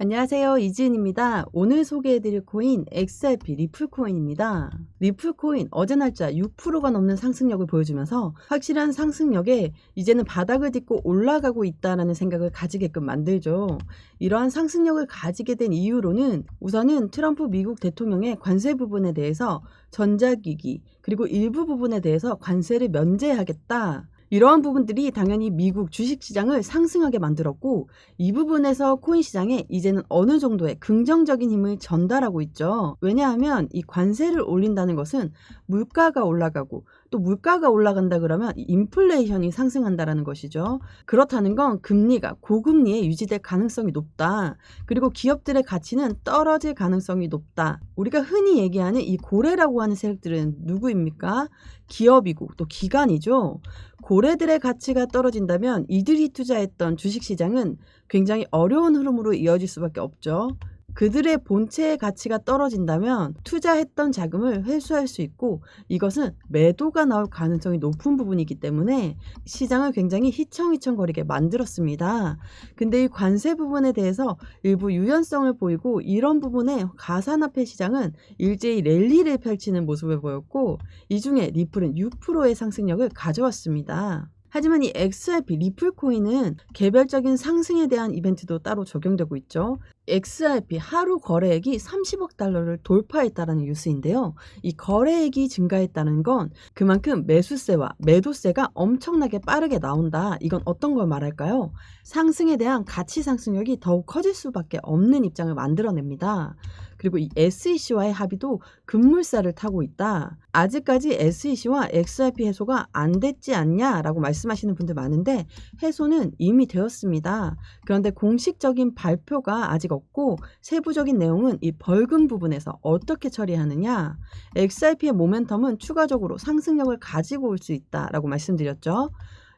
안녕하세요, 이지은입니다. 오늘 소개해드릴 코인 XRP 리플코인입니다. 리플코인 어제 날짜 6%가 넘는 상승력을 보여주면서 확실한 상승력에 이제는 바닥을 딛고 올라가고 있다는 생각을 가지게끔 만들죠. 이러한 상승력을 가지게 된 이유로는 우선은 트럼프 미국 대통령의 관세 부분에 대해서 전자기기 그리고 일부 부분에 대해서 관세를 면제하겠다. 이러한 부분들이 당연히 미국 주식시장을 상승하게 만들었고, 이 부분에서 코인 시장에 이제는 어느 정도의 긍정적인 힘을 전달하고 있죠. 왜냐하면 이 관세를 올린다는 것은 물가가 올라가고, 또 물가가 올라간다 그러면 인플레이션이 상승한다라는 것이죠. 그렇다는 건 금리가 고금리에 유지될 가능성이 높다. 그리고 기업들의 가치는 떨어질 가능성이 높다. 우리가 흔히 얘기하는 이 고래라고 하는 세력들은 누구입니까? 기업이고 또 기관이죠. 고래들의 가치가 떨어진다면 이들이 투자했던 주식시장은 굉장히 어려운 흐름으로 이어질 수밖에 없죠. 그들의 본체의 가치가 떨어진다면 투자했던 자금을 회수할 수 있고, 이것은 매도가 나올 가능성이 높은 부분이기 때문에 시장을 굉장히 휘청휘청거리게 만들었습니다. 근데 이 관세 부분에 대해서 일부 유연성을 보이고, 이런 부분에 가상화폐 시장은 일제히 랠리를 펼치는 모습을 보였고, 이 중에 리플은 6%의 상승력을 가져왔습니다. 하지만 이 XRP 리플코인은 개별적인 상승에 대한 이벤트도 따로 적용되고 있죠. XRP 하루 거래액이 30억 달러를 돌파했다는 뉴스인데요. 이 거래액이 증가했다는 건 그만큼 매수세와 매도세가 엄청나게 빠르게 나온다. 이건 어떤 걸 말할까요? 상승에 대한 가치 상승력이 더욱 커질 수밖에 없는 입장을 만들어냅니다. 그리고 이 SEC와의 합의도 급물살을 타고 있다. 아직까지 SEC와 XRP 해소가 안 됐지 않냐라고 말씀하시는 분들 많은데, 해소는 이미 되었습니다. 그런데 공식적인 발표가 아직 없고, 세부적인 내용은 이 벌금 부분에서 어떻게 처리하느냐, XRP의 모멘텀은 추가적으로 상승력을 가지고 올 수 있다라고 말씀드렸죠.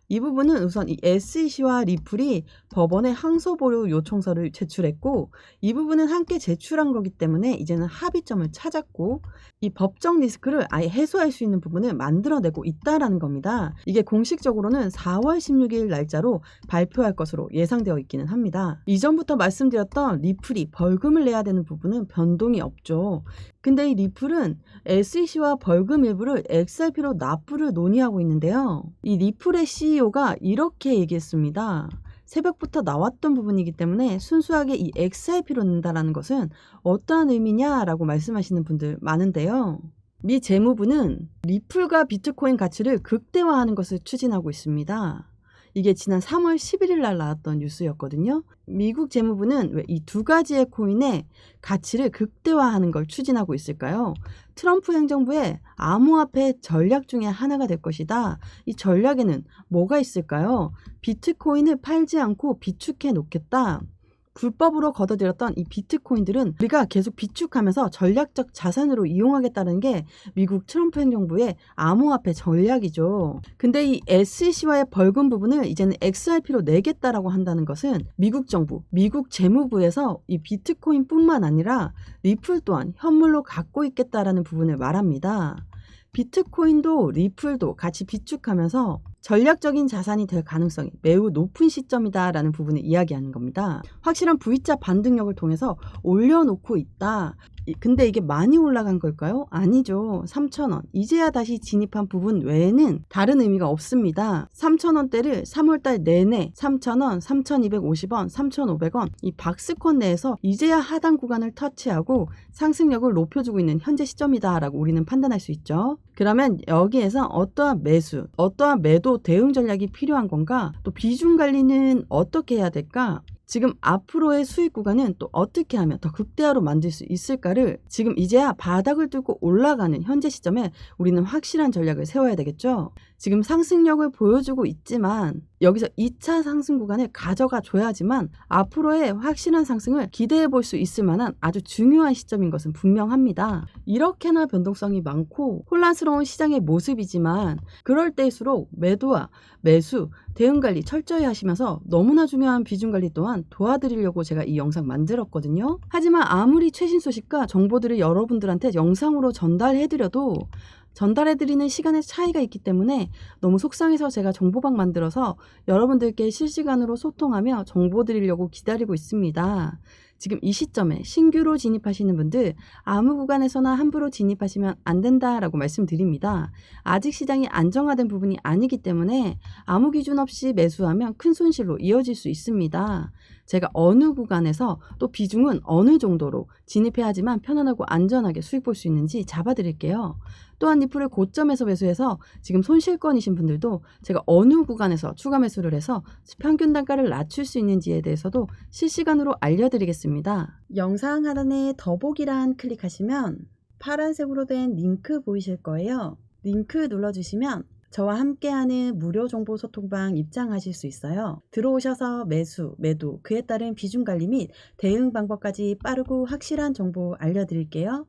이 부분은 우선 이 SEC와 리플이 법원에 항소 보류 요청서를 제출했고, 이 부분은 함께 제출한 거기 때문에 이제는 합의점을 찾았고, 이 법적 리스크를 아예 해소할 수 있는 부분을 만들어내고 있다라는 겁니다. 이게 공식적으로는 4월 16일 날짜로 발표할 것으로 예상되어 있기는 합니다. 이전부터 말씀드렸던 리플이 벌금을 내야 되는 부분은 변동이 없죠. 근데 이 리플은 SEC와 벌금 일부를 XRP로 납부를 논의하고 있는데요. 이 리플의 CEO가 이렇게 얘기했습니다. 새벽부터 나왔던 부분이기 때문에 순수하게 이 XRP로 낸다라는 것은 어떠한 의미냐라고 말씀하시는 분들 많은데요. 미 재무부는 리플과 비트코인 가치를 극대화하는 것을 추진하고 있습니다. 이게 지난 3월 11일 날 나왔던 뉴스였거든요. 미국 재무부는 왜 이 두 가지의 코인의 가치를 극대화하는 걸 추진하고 있을까요? 트럼프 행정부의 암호화폐 전략 중에 하나가 될 것이다. 이 전략에는 뭐가 있을까요? 비트코인을 팔지 않고 비축해 놓겠다. 불법으로 걷어들였던 이 비트코인들은 우리가 계속 비축하면서 전략적 자산으로 이용하겠다는 게 미국 트럼프 행정부의 암호화폐 전략이죠. 근데 이 SEC와의 벌금 부분을 이제는 XRP로 내겠다라고 한다는 것은 미국 정부, 미국 재무부에서 이 비트코인뿐만 아니라 리플 또한 현물로 갖고 있겠다라는 부분을 말합니다. 비트코인도 리플도 같이 비축하면서 전략적인 자산이 될 가능성이 매우 높은 시점이다라는 부분을 이야기하는 겁니다. 확실한 V자 반등력을 통해서 올려놓고 있다. 근데 이게 많이 올라간 걸까요? 아니죠. 3,000원. 이제야 다시 진입한 부분 외에는 다른 의미가 없습니다. 3,000원대를 3월달 내내 3,000원, 3,250원, 3,500원 이 박스권 내에서 이제야 하단 구간을 터치하고 상승력을 높여주고 있는 현재 시점이다라고 우리는 판단할 수 있죠. 그러면 여기에서 어떠한 매수, 어떠한 매도 대응 전략이 필요한 건가? 또 비중 관리는 어떻게 해야 될까? 지금 앞으로의 수익 구간은 또 어떻게 하면 더 극대화로 만들 수 있을까를 지금 이제야 바닥을 뚫고 올라가는 현재 시점에 우리는 확실한 전략을 세워야 되겠죠. 지금 상승력을 보여주고 있지만 여기서 2차 상승 구간을 가져가 줘야지만 앞으로의 확실한 상승을 기대해 볼 수 있을 만한 아주 중요한 시점인 것은 분명합니다. 이렇게나 변동성이 많고 혼란스러운 시장의 모습이지만 그럴 때일수록 매도와 매수, 대응 관리 철저히 하시면서 너무나 중요한 비중 관리 또한 도와드리려고 제가 이 영상 만들었거든요. 하지만 아무리 최신 소식과 정보들을 여러분들한테 영상으로 전달해드려도 전달해드리는 시간의 차이가 있기 때문에 너무 속상해서 제가 정보방 만들어서 여러분들께 실시간으로 소통하며 정보 드리려고 기다리고 있습니다. 지금 이 시점에 신규로 진입하시는 분들 아무 구간에서나 함부로 진입하시면 안 된다라고 말씀드립니다. 아직 시장이 안정화된 부분이 아니기 때문에 아무 기준 없이 매수하면 큰 손실로 이어질 수 있습니다. 제가 어느 구간에서 또 비중은 어느 정도로 진입해야지만 편안하고 안전하게 수익 볼 수 있는지 잡아드릴게요. 또한 리플을 고점에서 매수해서 지금 손실권이신 분들도 제가 어느 구간에서 추가 매수를 해서 평균 단가를 낮출 수 있는지에 대해서도 실시간으로 알려드리겠습니다. 영상 하단에 더보기란 클릭하시면 파란색으로 된 링크 보이실 거예요. 링크 눌러주시면 저와 함께하는 무료 정보 소통방 입장하실 수 있어요. 들어오셔서 매수, 매도, 그에 따른 비중 관리 및 대응 방법까지 빠르고 확실한 정보 알려드릴게요.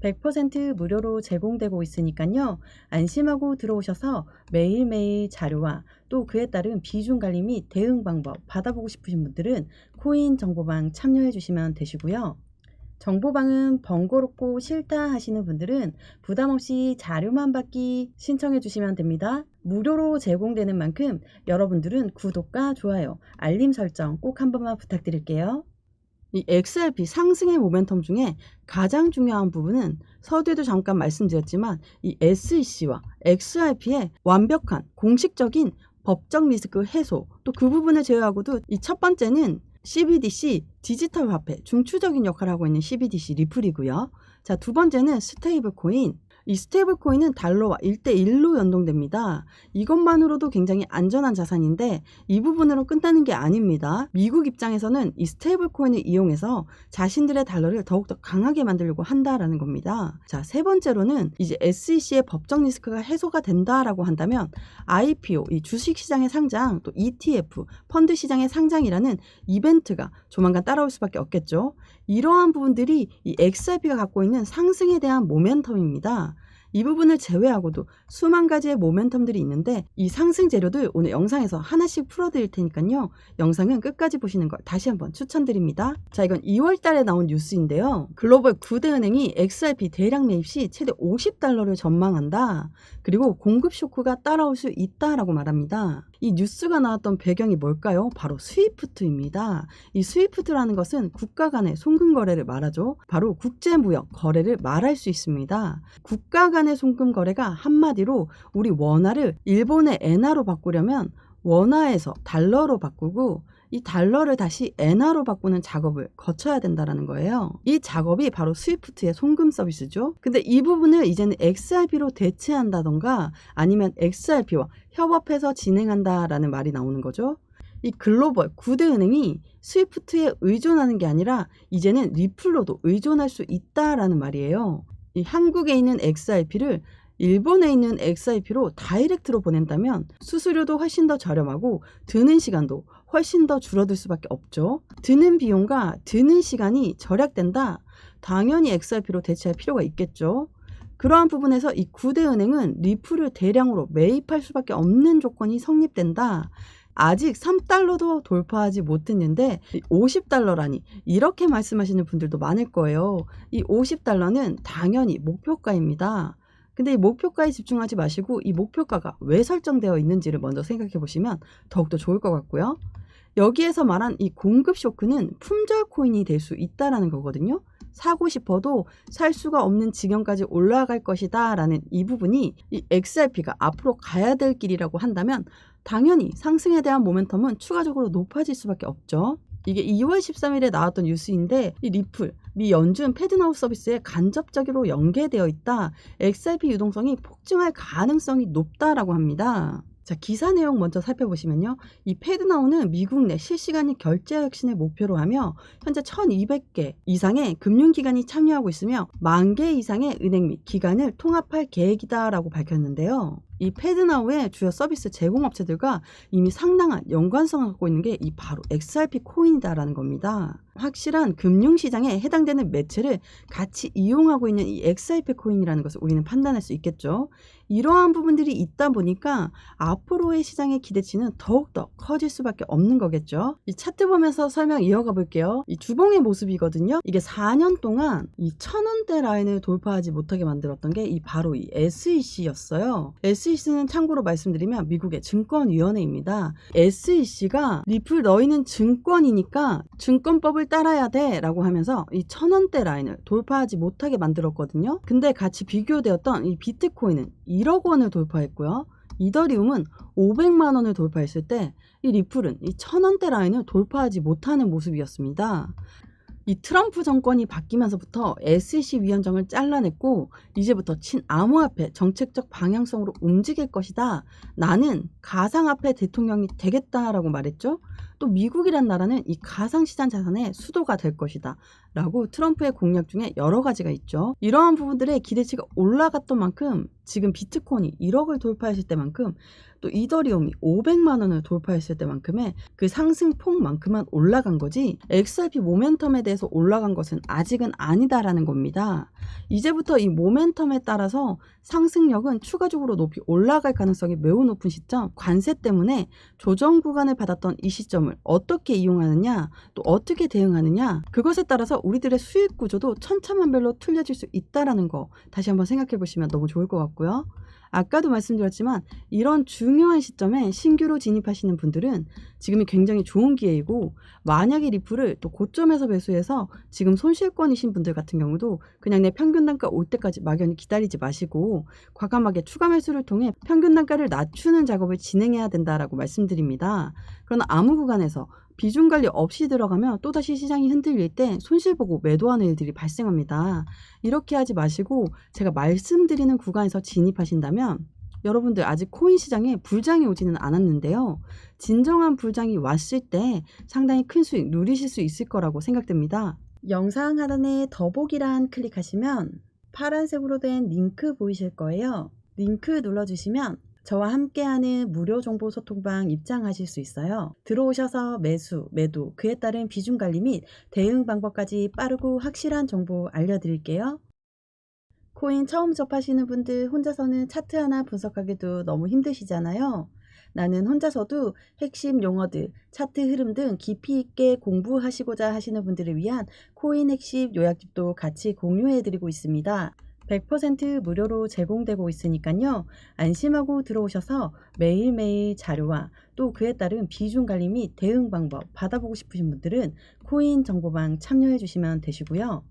100% 무료로 제공되고 있으니까요. 안심하고 들어오셔서 매일매일 자료와 또 그에 따른 비중 관리 및 대응 방법 받아보고 싶으신 분들은 코인 정보방 참여해 주시면 되시고요. 정보방은 번거롭고 싫다 하시는 분들은 부담없이 자료만 받기 신청해 주시면 됩니다. 무료로 제공되는 만큼 여러분들은 구독과 좋아요, 알림 설정 꼭 한 번만 부탁드릴게요. 이 XRP 상승의 모멘텀 중에 가장 중요한 부분은 서두에도 잠깐 말씀드렸지만 이 SEC와 XRP의 완벽한 공식적인 법적 리스크 해소, 또 그 부분을 제외하고도 이 첫 번째는 CBDC 디지털 화폐 중추적인 역할을 하고 있는 CBDC 리플이고요. 자, 두 번째는 스테이블 코인. 이 스테이블 코인은 달러와 1대1로 연동됩니다. 이것만으로도 굉장히 안전한 자산인데 이 부분으로 끝나는 게 아닙니다. 미국 입장에서는 이 스테이블 코인을 이용해서 자신들의 달러를 더욱더 강하게 만들려고 한다라는 겁니다. 자, 세 번째로는 이제 SEC의 법적 리스크가 해소가 된다라고 한다면 IPO, 이 주식시장의 상장, 또 ETF, 펀드 시장의 상장이라는 이벤트가 조만간 따라올 수밖에 없겠죠. 이러한 부분들이 이 XRP가 갖고 있는 상승에 대한 모멘텀입니다. 이 부분을 제외하고도 수만 가지의 모멘텀들이 있는데 이 상승 재료들 오늘 영상에서 하나씩 풀어드릴 테니까요. 영상은 끝까지 보시는 걸 다시 한번 추천드립니다. 자, 이건 2월 달에 나온 뉴스인데요. 글로벌 9대 은행이 XRP 대량 매입 시 최대 $50를 전망한다. 그리고 공급 쇼크가 따라올 수 있다라고 말합니다. 이 뉴스가 나왔던 배경이 뭘까요? 바로 스위프트입니다. 이 스위프트라는 것은 국가 간의 송금 거래를 말하죠. 바로 국제무역 거래를 말할 수 있습니다. 국가 간의 송금 거래가 한마디로 우리 원화를 일본의 엔화로 바꾸려면 원화에서 달러로 바꾸고 이 달러를 다시 엔화로 바꾸는 작업을 거쳐야 된다는 거예요. 이 작업이 바로 스위프트의 송금 서비스죠. 근데 이 부분을 이제는 XRP로 대체한다던가 아니면 XRP와 협업해서 진행한다라는 말이 나오는 거죠. 이 글로벌 9대 은행이 스위프트에 의존하는 게 아니라 이제는 리플로도 의존할 수 있다라는 말이에요. 이 한국에 있는 XRP를 일본에 있는 XRP로 다이렉트로 보낸다면 수수료도 훨씬 더 저렴하고 드는 시간도 훨씬 더 줄어들 수밖에 없죠. 드는 비용과 드는 시간이 절약된다. 당연히 XRP로 대체할 필요가 있겠죠. 그러한 부분에서 이 9대 은행은 리플을 대량으로 매입할 수밖에 없는 조건이 성립된다. 아직 3달러도 돌파하지 못했는데 50달러라니 이렇게 말씀하시는 분들도 많을 거예요. 이 50달러는 당연히 목표가입니다. 근데 이 목표가에 집중하지 마시고 이 목표가가 왜 설정되어 있는지를 먼저 생각해 보시면 더욱더 좋을 것 같고요. 여기에서 말한 이 공급 쇼크는 품절 코인이 될 수 있다라는 거거든요. 사고 싶어도 살 수가 없는 지경까지 올라갈 것이다 라는 이 부분이 이 XRP가 앞으로 가야 될 길이라고 한다면 당연히 상승에 대한 모멘텀은 추가적으로 높아질 수밖에 없죠. 이게 2월 13일에 나왔던 뉴스인데 이 리플, 미 연준 패드나우 서비스에 간접적으로 연계되어 있다. XRP 유동성이 폭증할 가능성이 높다라고 합니다. 자, 기사 내용 먼저 살펴보시면요. 이 패드나우는 미국 내 실시간이 결제 혁신을 목표로 하며 현재 1200개 이상의 금융기관이 참여하고 있으며 10,000개 이상의 은행 및 기관을 통합할 계획이다라고 밝혔는데요. 이 패드나우의 주요 서비스 제공업체들과 이미 상당한 연관성을 갖고 있는 게 이 바로 XRP 코인이다라는 겁니다. 확실한 금융시장에 해당되는 매체를 같이 이용하고 있는 이 XRP 코인이라는 것을 우리는 판단할 수 있겠죠. 이러한 부분들이 있다 보니까 앞으로의 시장의 기대치는 더욱더 커질 수밖에 없는 거겠죠. 이 차트 보면서 설명 이어가 볼게요. 이 주봉의 모습이거든요. 이게 4년 동안 이 1000원대 라인을 돌파하지 못하게 만들었던 게 바로 이 SEC였어요. SEC는 참고로 말씀드리면 미국의 증권위원회입니다. SEC가 리플 너희는 증권이니까 증권법을 따라야 돼 라고 하면서 이 1000원대 라인을 돌파하지 못하게 만들었거든요. 근데 같이 비교되었던 이 비트코인은 1억 원을 돌파했고요. 이더리움은 500만 원을 돌파했을 때 이 리플은 이 1000원대 라인을 돌파하지 못하는 모습이었습니다. 이 트럼프 정권이 바뀌면서부터 SEC 위원장을 잘라냈고 이제부터 친암호화폐 정책적 방향성으로 움직일 것이다. 나는 가상화폐 대통령이 되겠다라고 말했죠. 또 미국이란 나라는 이 가상시장 자산의 수도가 될 것이다 라고 트럼프의 공약 중에 여러 가지가 있죠. 이러한 부분들의 기대치가 올라갔던 만큼 지금 비트코인이 1억을 돌파했을 때만큼 또 이더리움이 500만 원을 돌파했을 때만큼의 그 상승폭만큼만 올라간 거지 XRP 모멘텀에 대해서 올라간 것은 아직은 아니다라는 겁니다. 이제부터 이 모멘텀에 따라서 상승력은 추가적으로 높이 올라갈 가능성이 매우 높은 시점, 관세 때문에 조정 구간을 받았던 이 시점을 어떻게 이용하느냐, 또 어떻게 대응하느냐, 그것에 따라서 우리들의 수익 구조도 천차만별로 틀려질 수 있다는 거 다시 한번 생각해 보시면 너무 좋을 것 같고요. 아까도 말씀드렸지만 이런 중요한 시점에 신규로 진입하시는 분들은 지금이 굉장히 좋은 기회이고, 만약에 리플을 또 고점에서 매수해서 지금 손실권이신 분들 같은 경우도 그냥 내 평균 단가 올 때까지 막연히 기다리지 마시고 과감하게 추가 매수를 통해 평균 단가를 낮추는 작업을 진행해야 된다라고 말씀드립니다. 그러나 아무 구간에서 비중 관리 없이 들어가면 또다시 시장이 흔들릴 때 손실 보고 매도하는 일들이 발생합니다. 이렇게 하지 마시고 제가 말씀드리는 구간에서 진입하신다면 여러분들 아직 코인 시장에 불장이 오지는 않았는데요. 진정한 불장이 왔을 때 상당히 큰 수익 누리실 수 있을 거라고 생각됩니다. 영상 하단에 더보기란 클릭하시면 파란색으로 된 링크 보이실 거예요. 링크 눌러주시면 저와 함께하는 무료 정보 소통방 입장하실 수 있어요. 들어오셔서 매수, 매도, 그에 따른 비중 관리 및 대응 방법까지 빠르고 확실한 정보 알려드릴게요. 코인 처음 접하시는 분들 혼자서는 차트 하나 분석하기도 너무 힘드시잖아요. 나는 혼자서도 핵심 용어들, 차트 흐름 등 깊이 있게 공부하시고자 하시는 분들을 위한 코인 핵심 요약집도 같이 공유해드리고 있습니다. 100% 무료로 제공되고 있으니까요. 안심하고 들어오셔서 매일매일 자료와 또 그에 따른 비중 관리 및 대응 방법 받아보고 싶으신 분들은 코인 정보방 참여해 주시면 되시고요.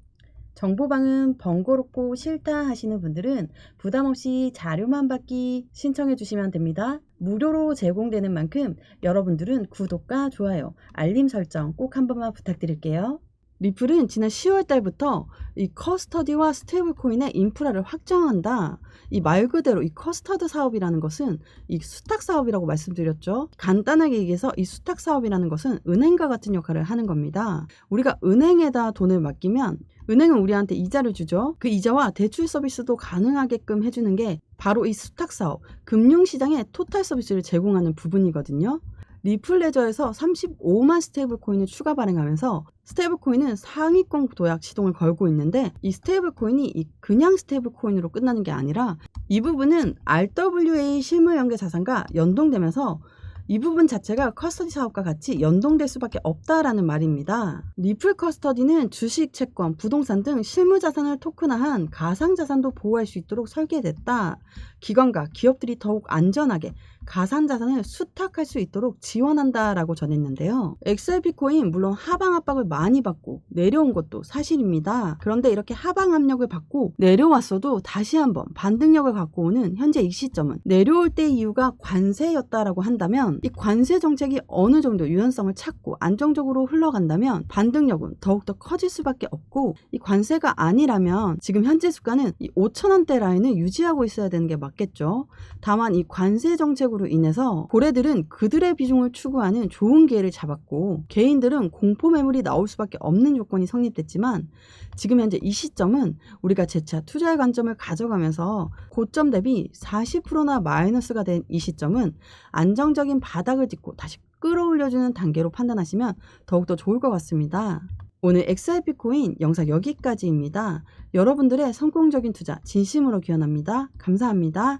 정보방은 번거롭고 싫다 하시는 분들은 부담없이 자료만 받기 신청해 주시면 됩니다. 무료로 제공되는 만큼 여러분들은 구독과 좋아요, 알림 설정 꼭 한 번만 부탁드릴게요. 리플은 지난 10월 달부터 이 커스터디와 스테이블 코인의 인프라를 확장한다. 이 말 그대로 이 커스터드 사업이라는 것은 이 수탁 사업이라고 말씀드렸죠. 간단하게 얘기해서 이 수탁 사업이라는 것은 은행과 같은 역할을 하는 겁니다. 우리가 은행에다 돈을 맡기면 은행은 우리한테 이자를 주죠. 그 이자와 대출 서비스도 가능하게끔 해주는 게 바로 이 수탁 사업, 금융시장의 토탈 서비스를 제공하는 부분이거든요. 리플 레저에서 35만 스테이블 코인을 추가 발행하면서 스테이블 코인은 상위권 도약 시동을 걸고 있는데, 이 스테이블 코인이 그냥 스테이블 코인으로 끝나는 게 아니라 이 부분은 RWA 실물 연계 자산과 연동되면서 이 부분 자체가 커스터디 사업과 같이 연동될 수밖에 없다라는 말입니다. 리플 커스터디는 주식, 채권, 부동산 등 실물 자산을 토큰화한 가상 자산도 보호할 수 있도록 설계됐다. 기관과 기업들이 더욱 안전하게 가상 자산을 수탁할 수 있도록 지원한다라고 전했는데요. XRP 코인 물론 하방 압박을 많이 받고 내려온 것도 사실입니다. 그런데 이렇게 하방 압력을 받고 내려왔어도 다시 한번 반등력을 갖고 오는 현재 이 시점은 내려올 때 이유가 관세였다라고 한다면, 이 관세 정책이 어느 정도 유연성을 찾고 안정적으로 흘러간다면 반등력은 더욱더 커질 수밖에 없고, 이 관세가 아니라면 지금 현재 주가는 이 5,000원대 라인을 유지하고 있어야 되는 게 맞겠죠. 다만 이 관세 정책으로 인해서 고래들은 그들의 비중을 추구하는 좋은 기회를 잡았고 개인들은 공포 매물이 나올 수밖에 없는 조건이 성립됐지만, 지금 현재 이 시점은 우리가 재차 투자의 관점을 가져가면서 고점 대비 40%나 마이너스가 된 이 시점은 안정적인 바닥을 딛고 다시 끌어올려주는 단계로 판단하시면 더욱더 좋을 것 같습니다. 오늘 XRP 코인 영상 여기까지입니다. 여러분들의 성공적인 투자 진심으로 기원합니다. 감사합니다.